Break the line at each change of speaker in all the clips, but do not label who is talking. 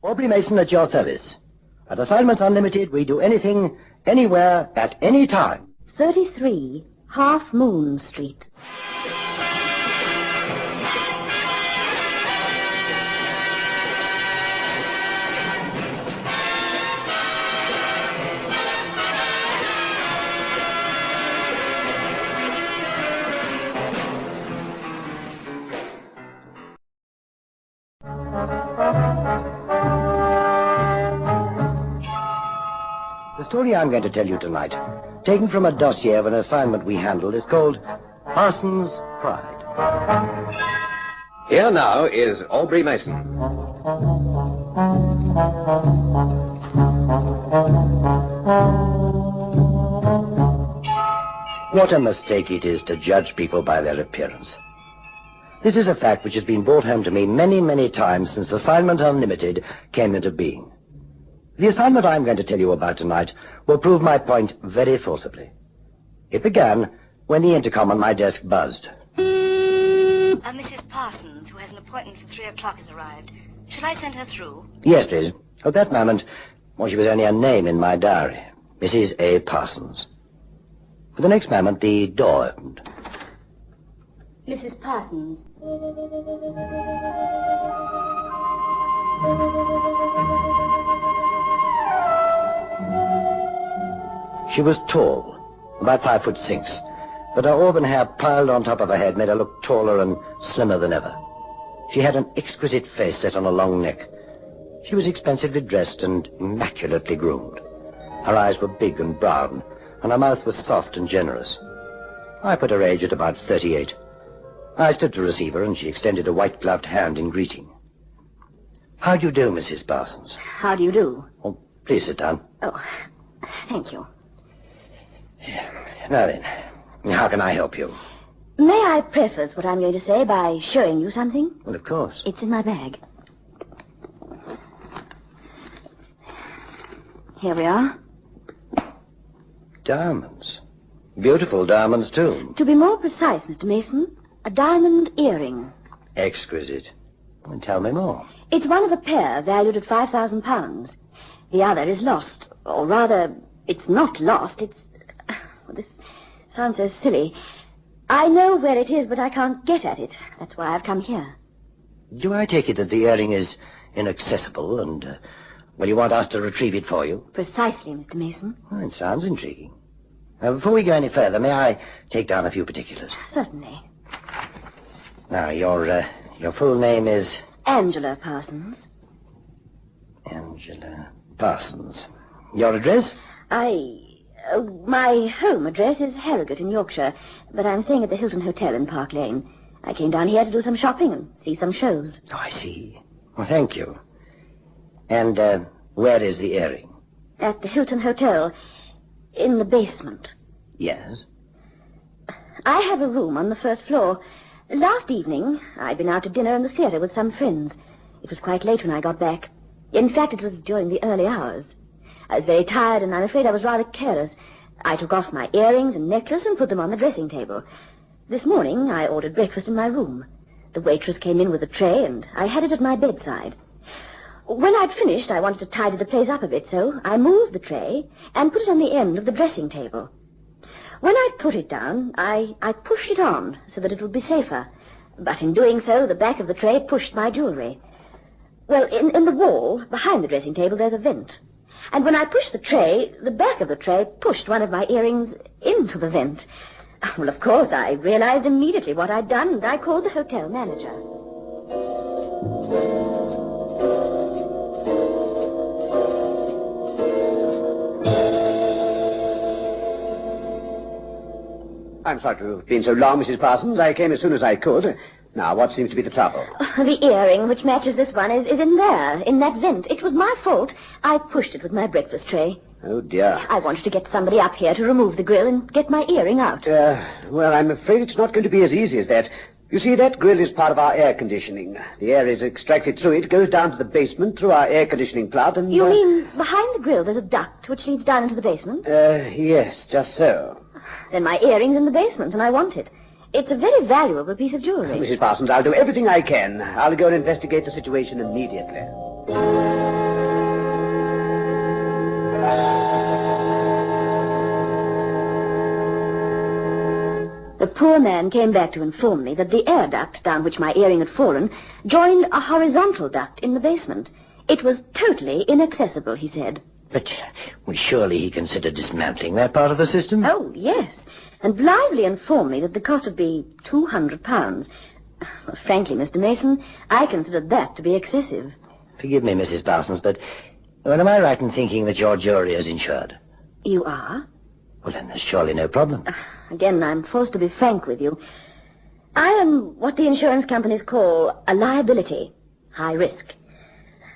Aubrey Mason at your service. At Assignments Unlimited, we do anything, anywhere, at any time.
33 Half Moon Street.
The story I'm going to tell you tonight, taken from a dossier of an assignment we handled, is called Parson's Pride.
Here now is Aubrey Mason.
What a mistake it is to judge people by their appearance. This is a fact which has been brought home to me many, many times since Assignment Unlimited came into being. The assignment I'm going to tell you about tonight will prove my point very forcibly. It began when the intercom on my desk buzzed.
Mrs. Parsons, who has an appointment for 3 o'clock, has arrived. Shall I send her through?
Yes, please. At that moment, well, she was only a name in my diary. Mrs. A. Parsons. For the next moment, the door opened.
Mrs. Parsons.
She was tall, about 5'6", but her auburn hair piled on top of her head made her look taller and slimmer than ever. She had an exquisite face set on a long neck. She was expensively dressed and immaculately groomed. Her eyes were big and brown, and her mouth was soft and generous. I put her age at about 38. I stood to receive her, and she extended a white-gloved hand in greeting. How do you do, Mrs. Parsons?
How do you do?
Oh, please sit down.
Oh, thank you.
Now then, how can I help you?
May I preface what I'm going to say by showing you something?
Well, of course.
It's in my bag. Here we are.
Diamonds. Beautiful diamonds, too.
To be more precise, Mr. Mason, a diamond earring.
Exquisite. Well, tell me more.
It's one of a pair valued at £5,000. The other is lost. Or rather, it's not lost, it's... This sounds so silly. I know where it is, but I can't get at it. That's why I've come here.
Do I take it that the earring is inaccessible and, well, you want us to retrieve it for you?
Precisely, Mr. Mason.
Well, it sounds intriguing. Now, before we go any further, may I take down a few particulars?
Certainly.
Now, your full name is...
Angela Parsons.
Angela Parsons. Your address?
My home address is Harrogate in Yorkshire, but I'm staying at the Hilton Hotel in Park Lane. I came down here to do some shopping and see some shows.
Oh, I see. Well, thank you. And, where is the earring?
At the Hilton Hotel, in the basement.
Yes?
I have a room on the first floor. Last evening, I'd been out to dinner in the theatre with some friends. It was quite late when I got back. In fact, it was during the early hours. I was very tired, and I'm afraid I was rather careless. I took off my earrings and necklace and put them on the dressing table. This morning, I ordered breakfast in my room. The waitress came in with a tray, and I had it at my bedside. When I'd finished, I wanted to tidy the place up a bit, so I moved the tray and put it on the end of the dressing table. When I'd put it down, I pushed it on so that it would be safer. But in doing so, the back of the tray pushed my jewelry. Well, in the wall, behind the dressing table, there's a vent. And when I pushed the tray, the back of the tray pushed one of my earrings into the vent. Well, of course, I realized immediately what I'd done, and I called the hotel manager.
I'm sorry to have been so long, Mrs. Parsons. I came as soon as I could. Now, what seems to be the trouble?
The earring, which matches this one, is in there, in that vent. It was my fault. I pushed it with my breakfast tray.
Oh, dear.
I wanted to get somebody up here to remove the grill and get my earring out.
Well, I'm afraid it's not going to be as easy as that. You see, that grill is part of our air conditioning. The air is extracted through it, goes down to the basement through our air conditioning plant, and...
You mean behind the grill there's a duct which leads down into the basement?
Yes, just so.
Then my earring's in the basement, and I want it. It's a very valuable piece of jewelry.
Mrs. Parsons, I'll do everything I can. I'll go and investigate the situation immediately.
poor man came back to inform me that the air duct down which my earring had fallen joined a horizontal duct in the basement. It was totally inaccessible, he said.
But surely he considered dismantling that part of the system?
Oh, yes, and blithely informed me that the cost would be £200. Well, frankly, Mr. Mason, I considered that to be excessive.
Forgive me, Mrs. Parsons, but am I right in thinking that your jury is insured?
You are?
Well, then there's surely no problem.
Again, I'm forced to be frank with you. I am what the insurance companies call a liability, high risk.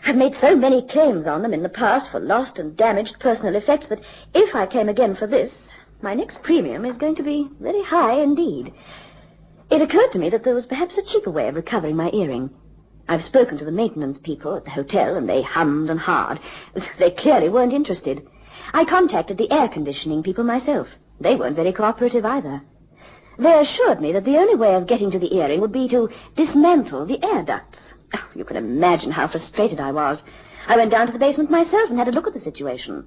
I've made so many claims on them in the past for lost and damaged personal effects that if I claim again for this, my next premium is going to be very high indeed. It occurred to me that there was perhaps a cheaper way of recovering my earring. I've spoken to the maintenance people at the hotel, and they hummed and hawed. They clearly weren't interested. I contacted the air conditioning people myself. They weren't very cooperative either. They assured me that the only way of getting to the earring would be to dismantle the air ducts. Oh, you can imagine how frustrated I was. I went down to the basement myself and had a look at the situation.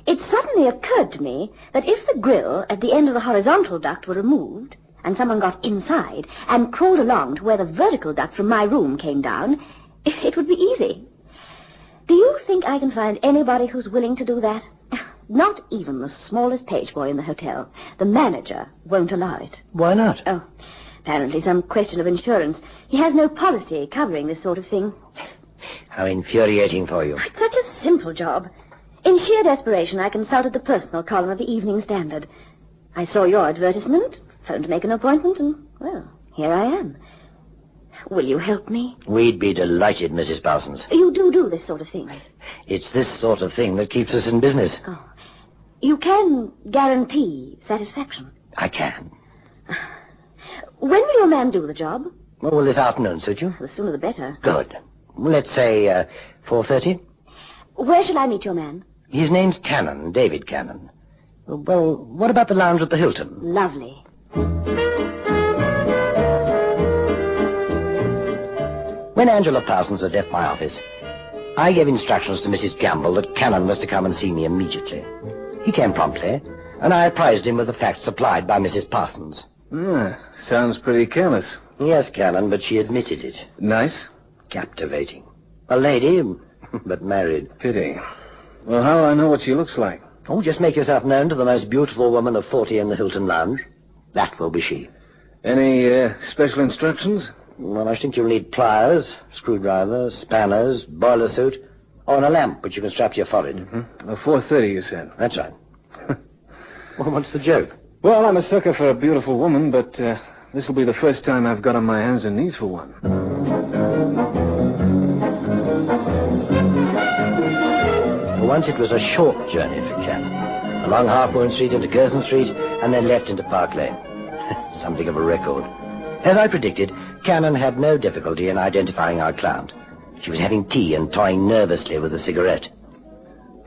It suddenly occurred to me that if the grill at the end of the horizontal duct were removed, and someone got inside and crawled along to where the vertical duct from my room came down, it would be easy. Do you think I can find anybody who's willing to do that? Not even the smallest page boy in the hotel. The manager won't allow it.
Why not?
Oh, apparently some question of insurance. He has no policy covering this sort of thing.
How infuriating for you.
It's such a simple job. In sheer desperation, I consulted the personal column of the Evening Standard. I saw your advertisement, phoned to make an appointment, and, well, here I am. Will you help me?
We'd be delighted, Mrs. Parsons.
You do this sort of thing?
It's this sort of thing that keeps us in business.
Oh. You can guarantee satisfaction?
I can.
When will your man do the job?
Well, will this afternoon suit you?
The sooner the better.
Good. Let's say 4:30.
Where shall I meet your man?
His name's Cannon, David Cannon. Well, what about the lounge at the Hilton?
Lovely.
When Angela Parsons had left my office, I gave instructions to Mrs. Gamble that Cannon was to come and see me immediately. He came promptly, and I apprised him of the facts supplied by Mrs. Parsons.
Sounds pretty careless.
Yes, Cannon, but she admitted it.
Nice?
Captivating. A lady, but married.
Pity. Well, how will I know what she looks like?
Oh, just make yourself known to the most beautiful woman of 40 in the Hilton lounge. That will be she.
Any special instructions?
Well, I think you'll need pliers, screwdrivers, spanners, boiler suit, and a lamp which you can strap to your forehead.
4:30, you said.
That's right. Well, what's the joke?
Well, I'm a sucker for a beautiful woman, but this will be the first time I've got on my hands and knees for one.
For once it was a short journey for Cannon. Along Half Moon Street into Curzon Street, and then left into Park Lane. Something of a record. As I predicted, Cannon had no difficulty in identifying our client. She was having tea and toying nervously with a cigarette.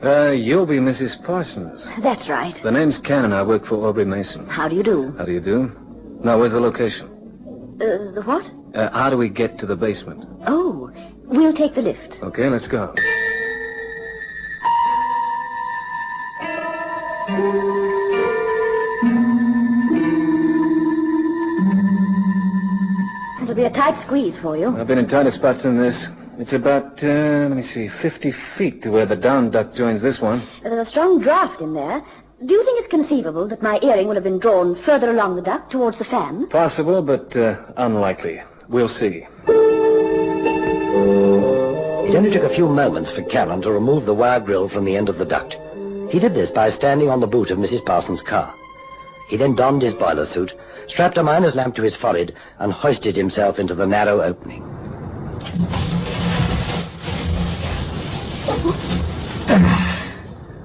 You'll be Mrs. Parsons.
That's right.
The name's Cannon. I work for Aubrey Mason.
How do you do?
How do you do? Now, where's the location?
The what?
How do we get to the basement?
Oh, we'll take the lift.
Okay, let's go.
It'll be a tight squeeze for you.
I've been in tighter spots than this. It's about, 50 feet to where the down duct joins this one.
There's a strong draft in there. Do you think it's conceivable that my earring will have been drawn further along the duct towards the fan?
Possible, but unlikely. We'll see.
It only took a few moments for Cannon to remove the wire grill from the end of the duct. He did this by standing on the boot of Mrs. Parsons' car. He then donned his boiler suit, strapped a miner's lamp to his forehead, and hoisted himself into the narrow opening.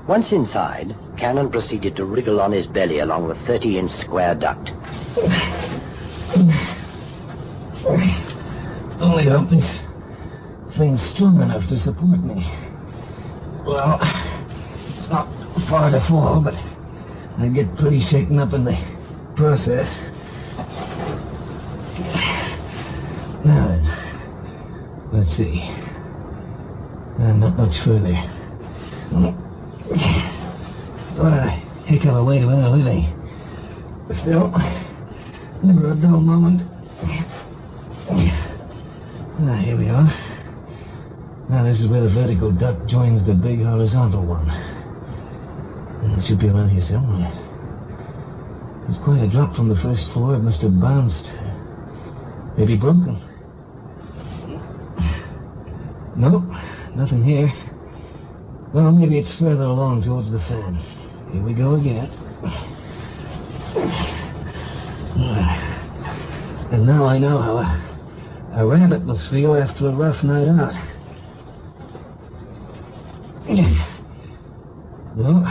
Once inside, Cannon proceeded to wriggle on his belly along the 30-inch square duct.
Only hope this thing's strong enough to support me. Well, it's not far to fall, but I get pretty shaken up in the process. Now then, let's see. Not much further. What a heck of a way to earn a living. Still, Never a dull moment. Ah, here we are. Now this is where the vertical duct joins the big horizontal one. And it should be around here somewhere. It's quite a drop from the first floor. It must have bounced. Maybe broken. Nope, nothing here. Well, maybe it's further along towards the fan. Here we go again. And now I know how a rabbit must feel after a rough night out. No,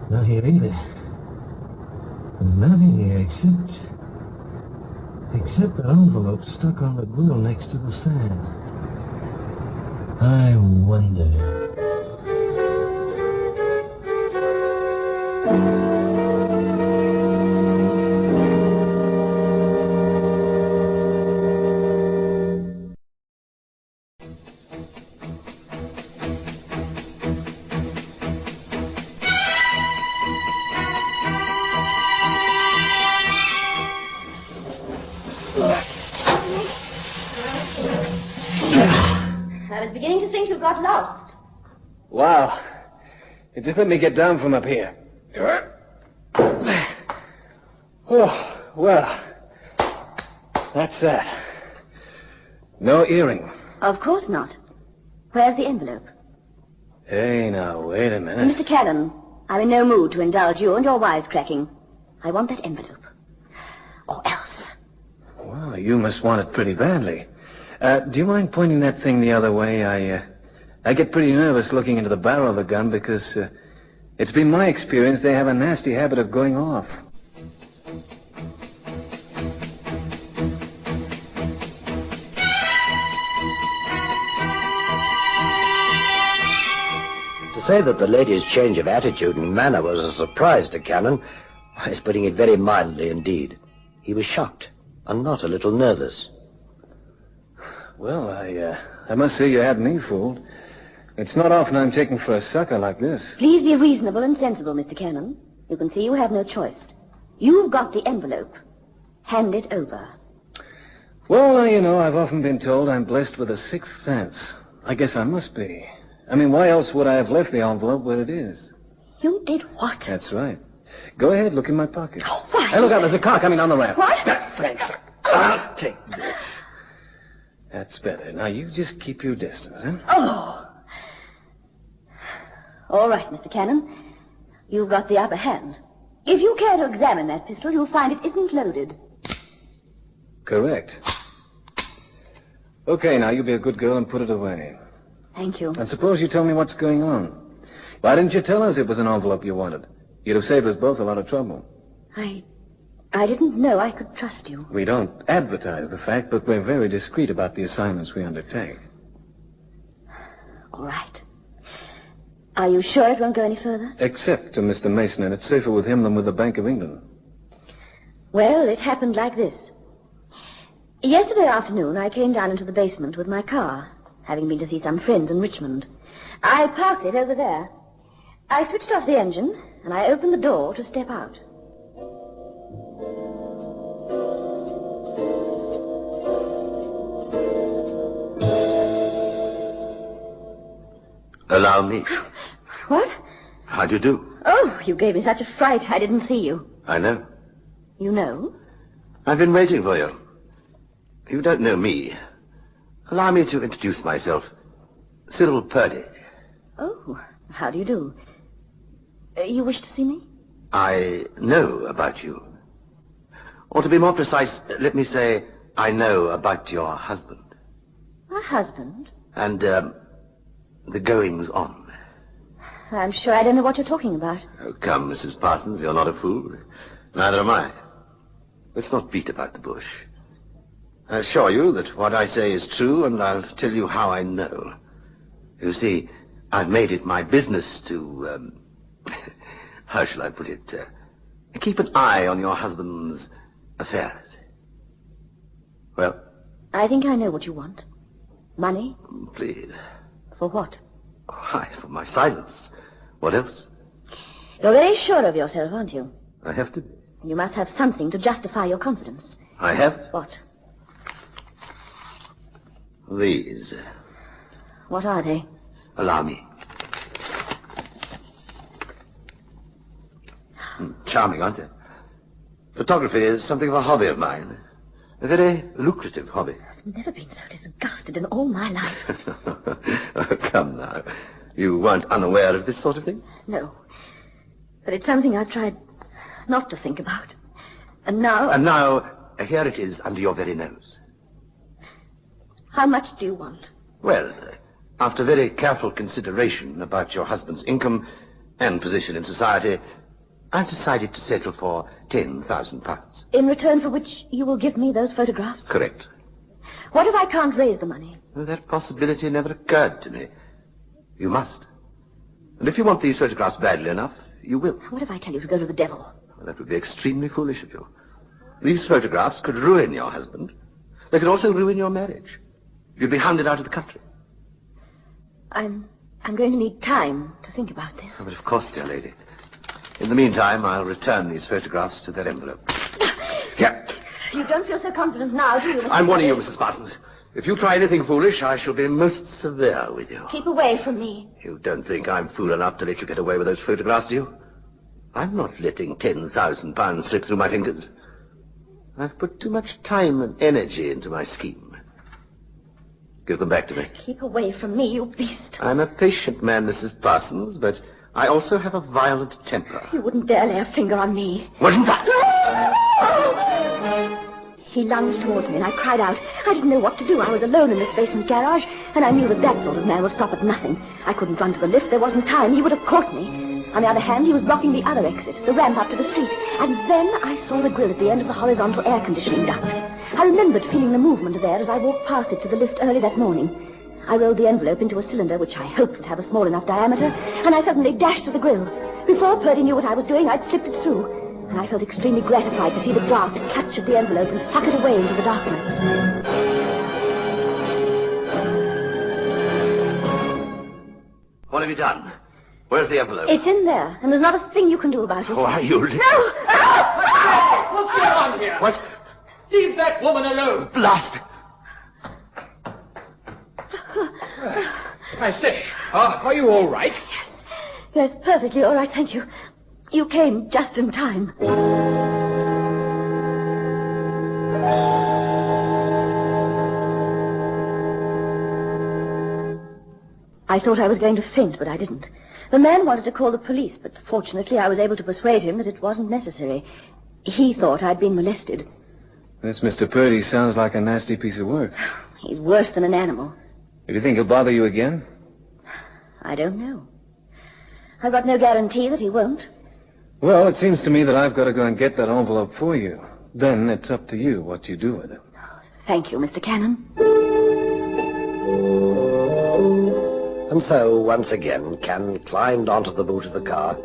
not here either. There's nothing here except an envelope stuck on the grill next to the fan. I wonder.
I was beginning to think you got lost.
Wow. Just let me get down from up here. Oh, well. That's that. No earring.
Of course not. Where's the envelope?
Hey, now, wait a minute.
Mr. Cannon, I'm in no mood to indulge you and your wisecracking. I want that envelope. Or else.
Well, you must want it pretty badly. Do you mind pointing that thing the other way? I get pretty nervous looking into the barrel of the gun because it's been my experience they have a nasty habit of going off.
To say that the lady's change of attitude and manner was a surprise to Cannon is putting it very mildly indeed. He was shocked and not a little nervous.
Well, I must say you had me fooled. It's not often I'm taken for a sucker like this.
Please be reasonable and sensible, Mr. Cannon. You can see you have no choice. You've got the envelope. Hand it over.
Well, you know, I've often been told I'm blessed with a sixth sense. I guess I must be. I mean, why else would I have left the envelope where it is?
You did what?
That's right. Go ahead, look in my pocket.
Oh, why?
Hey, look out, there's a car coming down the ramp.
What?
Thanks. I'll take this. That's better. Now, you just keep your distance, huh?
Oh. All right, Mr. Cannon. You've got the upper hand. If you care to examine that pistol, you'll find it isn't loaded.
Correct. Okay, now, you be a good girl and put it away.
Thank you.
And suppose you tell me what's going on. Why didn't you tell us it was an envelope you wanted? You'd have saved us both a lot of trouble.
I didn't know I could trust you.
We don't advertise the fact, but we're very discreet about the assignments we undertake.
All right. Are you sure it won't go any further?
Except to Mr. Mason, and it's safer with him than with the Bank of England.
Well, it happened like this. Yesterday afternoon, I came down into the basement with my car, having been to see some friends in Richmond. I parked it over there. I switched off the engine, and I opened the door to step out.
Allow me.
What?
How do you do?
Oh, you gave me such a fright I didn't see you.
I know.
You know?
I've been waiting for you. You don't know me. Allow me to introduce myself. Cyril Purdy.
Oh, how do you do? You wish to see me?
I know about you. Or to be more precise, let me say, I know about your husband.
My husband?
And, the goings-on.
I'm sure I don't know what you're talking about.
Oh, come, Mrs. Parsons, you're not a fool. Neither am I. Let's not beat about the bush. I assure you that what I say is true, and I'll tell you how I know. You see, I've made it my business to, how shall I put it, keep an eye on your husband's affairs. Well?
I think I know what you want. Money?
Please.
For what?
Why, for my silence. What else?
You're very sure of yourself, aren't you?
I have to be.
You must have something to justify your confidence.
I have
What?
these.
What are they?
Allow me. Charming, aren't they? Photography is something of a hobby of mine. A very lucrative hobby.
I've never been so disgusted in all my life.
Oh, come now. You weren't unaware of this sort of thing?
No. But it's something I've tried not to think about. And now...
And now, here it is under your very nose.
How much do you want?
Well, after very careful consideration about your husband's income and position in society, I've decided to settle for £10,000.
In return for which you will give me those photographs?
Correct.
What if I can't raise the money?
Well, that possibility never occurred to me. You must. And if you want these photographs badly enough, you will.
What if I tell you to go to the devil?
Well, that would be extremely foolish of you. These photographs could ruin your husband. They could also ruin your marriage. You'd be hounded out of the country.
I'm going to need time to think about this.
Oh, but of course, dear lady. In the meantime, I'll return these photographs to their envelope. Here.
You don't feel so confident now, do you, Mr.
I'm warning you,
Perry?
Mrs. Parsons. If you try anything foolish, I shall be most severe with you.
Keep away from me.
You don't think I'm fool enough to let you get away with those photographs, do you? I'm not letting £10,000 slip through my fingers. I've put too much time and energy into my scheme. Give them back to me.
Keep away from me, you beast.
I'm a patient man, Mrs. Parsons, but I also have a violent temper.
You wouldn't dare lay a finger on me.
Wasn't that?
He lunged towards me and I cried out. I didn't know what to do. I was alone in this basement garage, and I knew that that sort of man would stop at nothing. I couldn't run to the lift. There wasn't time. He would have caught me. On the other hand, he was blocking the other exit, the ramp up to the street. And then I saw the grill at the end of the horizontal air conditioning duct. I remembered feeling the movement there as I walked past it to the lift early that morning. I rolled the envelope into a cylinder which I hoped would have a small enough diameter, and I suddenly dashed to the grill. Before Purdy knew what I was doing, I'd slipped it through, and I felt extremely gratified to see the draft capture the envelope and suck it away into the darkness.
What have you done? Where's the envelope?
It's in there, and there's not a thing you can do about it.
Oh, are you...
No!
What's going on here?
What?
Leave that woman alone.
Blast!
I say, are you all right?
Yes, perfectly all right, thank you. You came just in time. I thought I was going to faint, but I didn't. The man wanted to call the police, but fortunately I was able to persuade him that it wasn't necessary. He thought I'd been molested.
This Mr. Purdy sounds like a nasty piece of work.
He's worse than an animal.
Do you think he'll bother you again?
I don't know. I've got no guarantee that he won't.
Well, it seems to me that I've got to go and get that envelope for you. Then it's up to you what you do with it.
Thank you, Mr. Cannon.
And so, once again, Cannon climbed onto the boot of the car,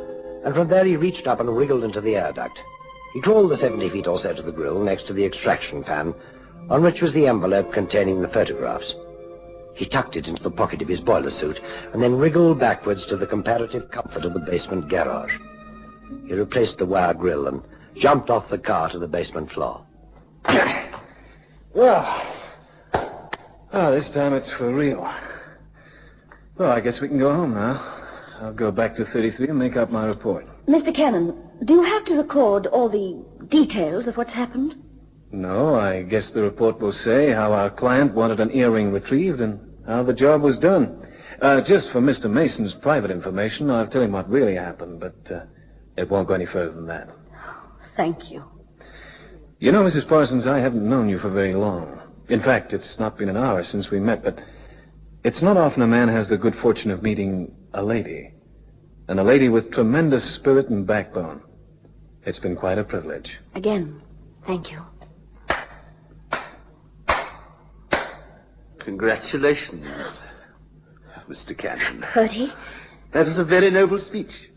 and from there he reached up and wriggled into the air duct. He crawled the 70 feet or so to the grill next to the extraction fan, on which was the envelope containing the photographs. He tucked it into the pocket of his boiler suit, and then wriggled backwards to the comparative comfort of the basement garage. He replaced the wire grill and jumped off the car to the basement floor.
Well, this time it's for real. Well, I guess we can go home now. I'll go back to 33 and make up my report.
Mr. Cannon, do you have to record all the details of what's happened?
No, I guess the report will say how our client wanted an earring retrieved and how the job was done. Just for Mr. Mason's private information, I'll tell him what really happened, but it won't go any further than that.
Thank you.
You know, Mrs. Parsons, I haven't known you for very long. In fact, it's not been an hour since we met, but it's not often a man has the good fortune of meeting a lady. And a lady with tremendous spirit and backbone. It's been quite a privilege.
Again, thank you.
Congratulations, Mr. Cannon.
Purdy?
That was a very noble speech.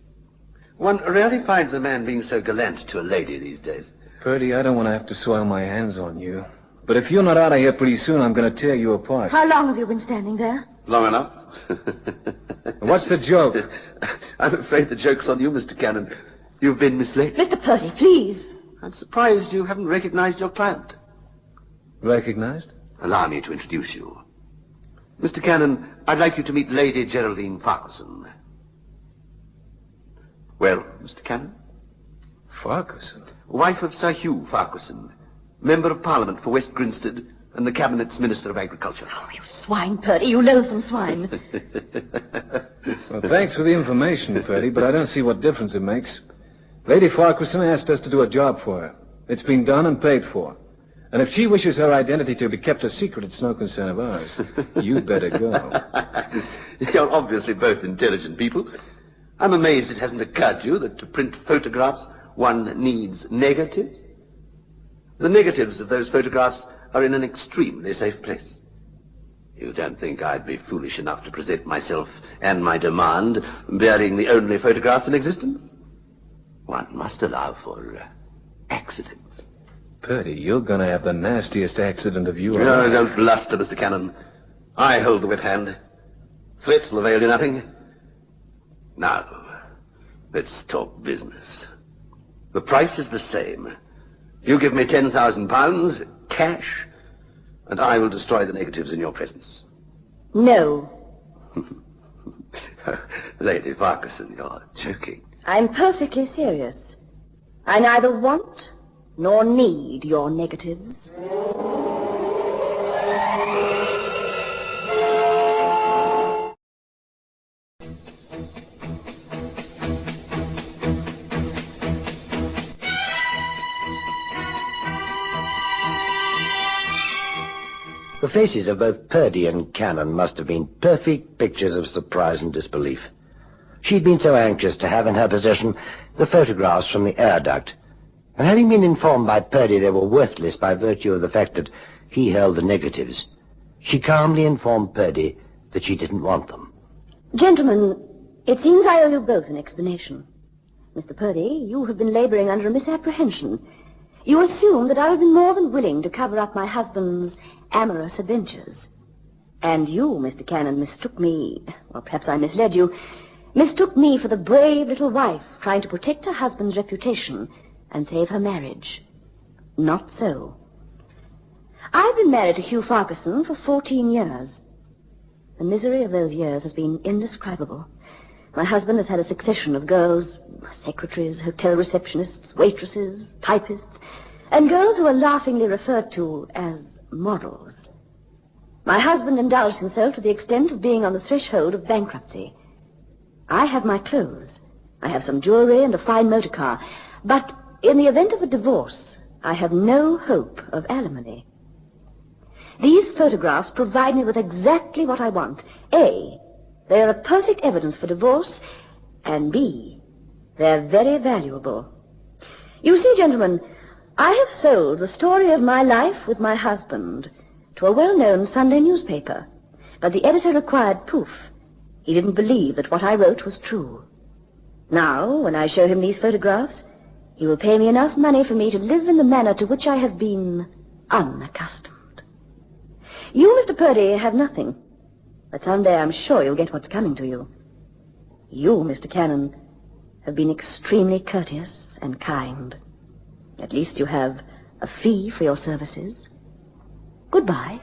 One rarely finds a man being so gallant to a lady these days.
Purdy, I don't want to have to soil my hands on you. But if you're not out of here pretty soon, I'm going to tear you apart.
How long have you been standing there?
Long enough?
What's the joke?
I'm afraid the joke's on you, Mr. Cannon. You've been misled.
Mr. Purdy, please.
I'm surprised you haven't recognized your client.
Recognized?
Allow me to introduce you. Mr. Cannon, I'd like you to meet Lady Geraldine Parson. Well, Mr. Cannon?
Farquharson?
Wife of Sir Hugh Farquharson, Member of Parliament for West Grinstead and the Cabinet's Minister of Agriculture.
Oh, you swine, Purdy, you loathsome swine.
Well, thanks for the information, Purdy, but I don't see what difference it makes. Lady Farquharson asked us to do a job for her. It's been done and paid for. And if she wishes her identity to be kept a secret, it's no concern of ours. You'd better go.
You're obviously both intelligent people. I'm amazed it hasn't occurred to you that to print photographs, one needs negatives. The negatives of those photographs are in an extremely safe place. You don't think I'd be foolish enough to present myself and my demand bearing the only photographs in existence? One must allow for accidents.
Purdy, you're going to have the nastiest accident of you.
No, don't bluster, Mr. Cannon. I hold the whip hand. Threats will avail you nothing. Now, let's talk business. The price is the same. You give me £10,000, cash, and I will destroy the negatives in your presence.
No.
Lady Farquharson, you're joking.
I'm perfectly serious. I neither want nor need your negatives.
The faces of both Purdy and Cannon must have been perfect pictures of surprise and disbelief. She'd been so anxious to have in her possession the photographs from the air duct, and having been informed by Purdy they were worthless by virtue of the fact that he held the negatives, she calmly informed Purdy that she didn't want them.
Gentlemen, it seems I owe you both an explanation. Mr. Purdy, you have been laboring under a misapprehension. You assume that I would be more than willing to cover up my husband's amorous adventures. And you, Mr. Cannon, mistook me, or perhaps I misled you, mistook me for the brave little wife trying to protect her husband's reputation and save her marriage. Not so. I've been married to Hugh Farquharson for 14 years. The misery of those years has been indescribable. My husband has had a succession of girls, secretaries, hotel receptionists, waitresses, typists, and girls who are laughingly referred to as models. My husband indulged himself to the extent of being on the threshold of bankruptcy. I have my clothes. I have some jewelry and a fine motor car. But in the event of a divorce, I have no hope of alimony. These photographs provide me with exactly what I want. A, they are a perfect evidence for divorce, and B, they're very valuable. You see, gentlemen, I have sold the story of my life with my husband to a well-known Sunday newspaper, but the editor required proof. He didn't believe that what I wrote was true. Now, when I show him these photographs, he will pay me enough money for me to live in the manner to which I have been unaccustomed. You, Mr. Purdy, have nothing, but someday I'm sure you'll get what's coming to you. You, Mr. Cannon, have been extremely courteous and kind. At least you have a fee for your services. Goodbye.